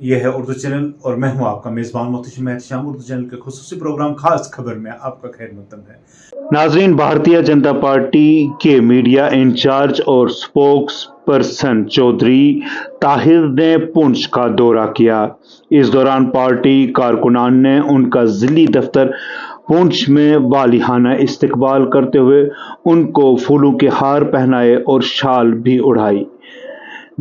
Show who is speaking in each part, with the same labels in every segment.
Speaker 1: यह है उर्दू चैनल और मैं हूं आपका मेज़बान मोहतशिम एहतशाम। उर्दू चैनल के खुसूसी प्रोग्राम खास खबर में आपका खैर मकदम है। नाजरीन, भारतीय जनता पार्टी के मीडिया इंचार्ज और स्पोक्स पर्सन चौधरी ताहिर ने पुंछ का दौरा किया। इस दौरान पार्टी कारकुनान ने उनका जिली दफ्तर पुंछ में वालिहाना इस्तकबाल करते हुए उनको फूलों के हार पहनाए और शाल भी उड़ाई।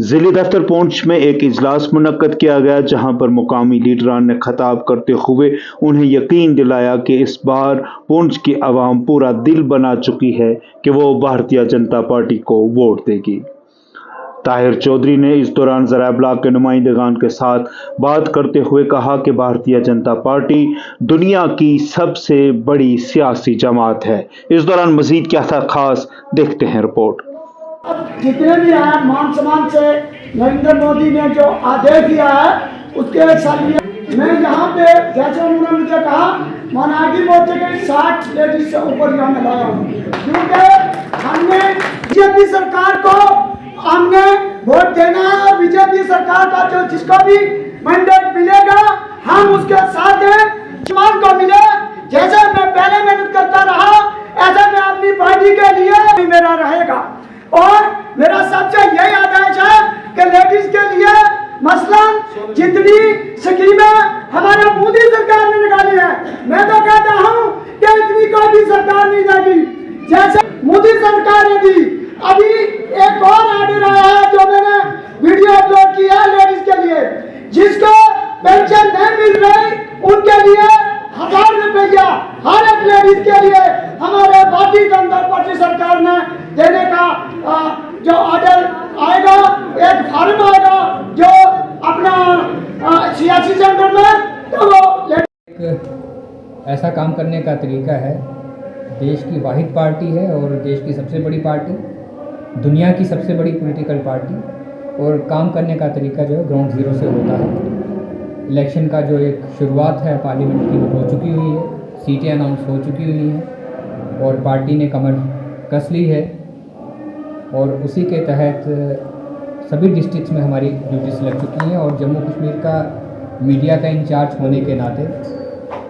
Speaker 1: जिले दफ्तर पुंछ में एक इजलास मुनक्कद किया गया, जहां पर मुकामी लीडरान ने खताब करते हुए उन्हें यकीन दिलाया कि इस बार पुंछ की आवाम पूरा दिल बना चुकी है कि वो भारतीय जनता पार्टी को वोट देगी। ताहिर चौधरी ने इस दौरान ज़राए इब्लाग के नुमाइंदगान के साथ बात करते हुए कहा कि भारतीय जनता पार्टी दुनिया की सबसे बड़ी सियासी जमात है। इस दौरान मजीद क्या था खास, देखते हैं रिपोर्ट।
Speaker 2: जितने भी हैं मान सम्मान से नरेंद्र मोदी ने जो आदेश दिया है उसके लिए मैं यहाँ पे जैसे उन्होंने मुझे कहा मनागी मोर्चे के 60 लेडीज से ऊपर यहाँ में लाया हूँ, क्योंकि हमने बीजेपी सरकार को हमने वोट देना है और बीजेपी सरकार का जो जिसको भी मैंडेट मिलेगा हम उसके साथ हैं। जवान को मिले जैसे मैं पहले मेहनत करता रहा ऐसे मैं अपनी पार्टी के लिए मेरा रहेगा। और मेरा सबसे यही आदेश है कि लेडीज के लिए मसलन जितनी स्कीमें हमारे मोदी सरकार ने निकाली है, मैं तो कहता हूं कि इतनी कोई भी सरकार नहीं देगी जैसे मोदी सरकार ने दी। अभी एक और ऑर्डर आया है जो मैंने वीडियो अपलोड किया है लेडीज के लिए, जिसको पेंशन नहीं मिल रही उनके लिए 1000 रुपया हर एक लेडीज के लिए हमारे भारतीय जनता पार्टी सरकार ने देने का जो ऑर्डर आएगा, एक फॉर्म आएगा जो अपना सियासी सेंटर में तो वो
Speaker 3: एक ऐसा काम करने का तरीका है। देश की वाहिद पार्टी है और देश की सबसे बड़ी पार्टी, दुनिया की सबसे बड़ी पॉलिटिकल पार्टी, और काम करने का तरीका जो है ग्राउंड जीरो से होता है। इलेक्शन का जो एक शुरुआत है पार्लियामेंट की वो हो चुकी हुई है, सीटें अनाउंस हो चुकी हुई हैं और पार्टी ने कमर कस ली है और उसी के तहत सभी डिस्ट्रिक्ट्स में हमारी ड्यूटीज लग चुकी हैं। और जम्मू कश्मीर का मीडिया का इंचार्ज होने के नाते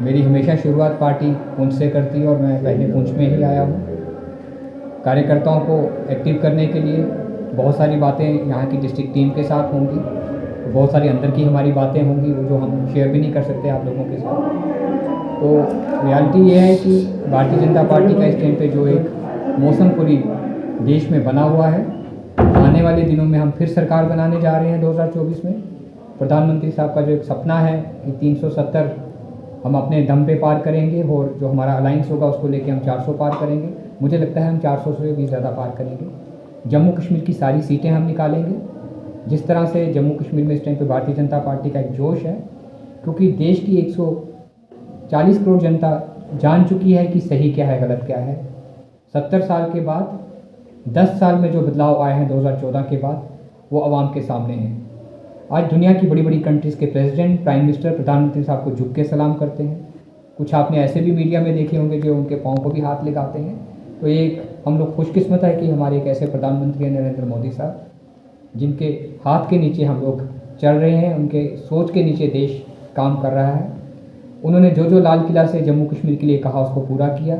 Speaker 3: मेरी हमेशा शुरुआत पार्टी पुंछ से करती है और मैं पहले पुंछ में ही आया हूँ। कार्यकर्ताओं को एक्टिव करने के लिए बहुत सारी बातें यहाँ की डिस्ट्रिक्ट टीम के साथ होंगी, बहुत सारी अंदर की हमारी बातें होंगी जो हम शेयर भी नहीं कर सकते आप लोगों के साथ। तो रियलिटी ये है कि भारतीय जनता पार्टी का इस टाइम पे जो एक मौसम पूरी देश में बना हुआ है, आने वाले दिनों में हम फिर सरकार बनाने जा रहे हैं 2024 में। प्रधानमंत्री साहब का जो एक सपना है कि 370 हम अपने दम पे पार करेंगे और जो हमारा अलायंस होगा उसको लेके हम 400 पार करेंगे। मुझे लगता है हम 400 से भी ज़्यादा पार करेंगे। जम्मू कश्मीर की सारी सीटें हम निकालेंगे। जिस तरह से जम्मू कश्मीर में इस टाइम पे भारतीय जनता पार्टी का एक जोश है, क्योंकि देश की 140 करोड़ जनता जान चुकी है कि सही क्या है गलत क्या है। 70 साल के बाद 10 साल में जो बदलाव आए हैं 2014 के बाद वो आवाम के सामने हैं। आज दुनिया की बड़ी बड़ी कंट्रीज़ के प्रेसिडेंट, प्राइम मिनिस्टर, प्रधानमंत्री साहब को झुक के सलाम करते हैं। कुछ आपने ऐसे भी मीडिया में देखे होंगे जो उनके पाँव को भी हाथ लगाते हैं। तो एक हम लोग खुशकिस्मत है कि हमारे एक ऐसे प्रधानमंत्री हैं नरेंद्र मोदी साहब, जिनके हाथ के नीचे हम लोग चल रहे हैं, उनके सोच के नीचे देश काम कर रहा है। उन्होंने जो जो लाल किला से जम्मू कश्मीर के लिए कहा उसको पूरा किया।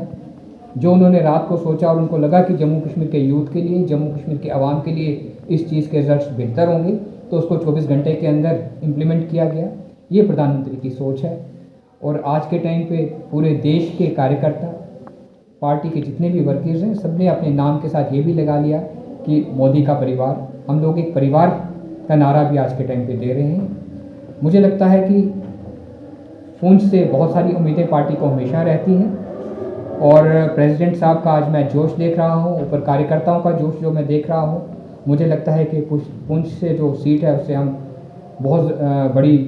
Speaker 3: जो उन्होंने रात को सोचा और उनको लगा कि जम्मू कश्मीर के यूथ के लिए, जम्मू कश्मीर के आवाम के लिए इस चीज़ के रिजल्ट्स बेहतर होंगे, तो उसको 24 घंटे के अंदर इम्प्लीमेंट किया गया। ये प्रधानमंत्री की सोच है। और आज के टाइम पे पूरे देश के कार्यकर्ता, पार्टी के जितने भी वर्कर्स हैं, सबने अपने नाम के साथ ये भी लगा लिया कि मोदी का परिवार। हम लोग एक परिवार का नारा भी आज के टाइम पे दे रहे हैं। मुझे लगता है कि पुंछ से बहुत सारी उम्मीदें पार्टी को हमेशा रहती हैं और प्रेसिडेंट साहब का आज मैं जोश देख रहा हूँ, ऊपर कार्यकर्ताओं का जोश जो मैं देख रहा हूँ, मुझे लगता है कि पुंछ से जो सीट है उससे हम बहुत बड़ी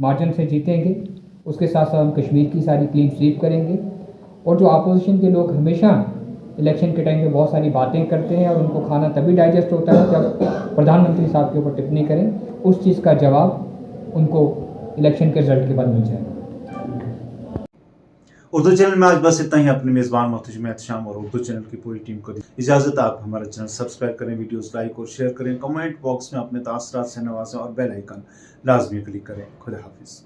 Speaker 3: मार्जिन से जीतेंगे। उसके साथ साथ हम कश्मीर की सारी क्लीन स्वीप करेंगे। और जो अपोजिशन के लोग हमेशा इलेक्शन के टाइम पे बहुत सारी बातें करते हैं और उनको खाना तभी डाइजेस्ट होता है जब प्रधानमंत्री साहब के ऊपर टिप्पणी करें, उस चीज़ का जवाब उनको इलेक्शन के रिजल्ट के बाद मिल जाए।
Speaker 1: उर्दू चैनल में आज बस इतना ही। अपने मेज़बान मोहतशिम एहतशाम और उर्दू चैनल की पूरी टीम को इजाज़त। आप हमारा चैनल सब्सक्राइब करें, वीडियोस लाइक और शेयर करें, कमेंट बॉक्स में अपने तासरात से नवाजें और बेल आइकन लाजमी क्लिक करें। खुदा हाफिज़।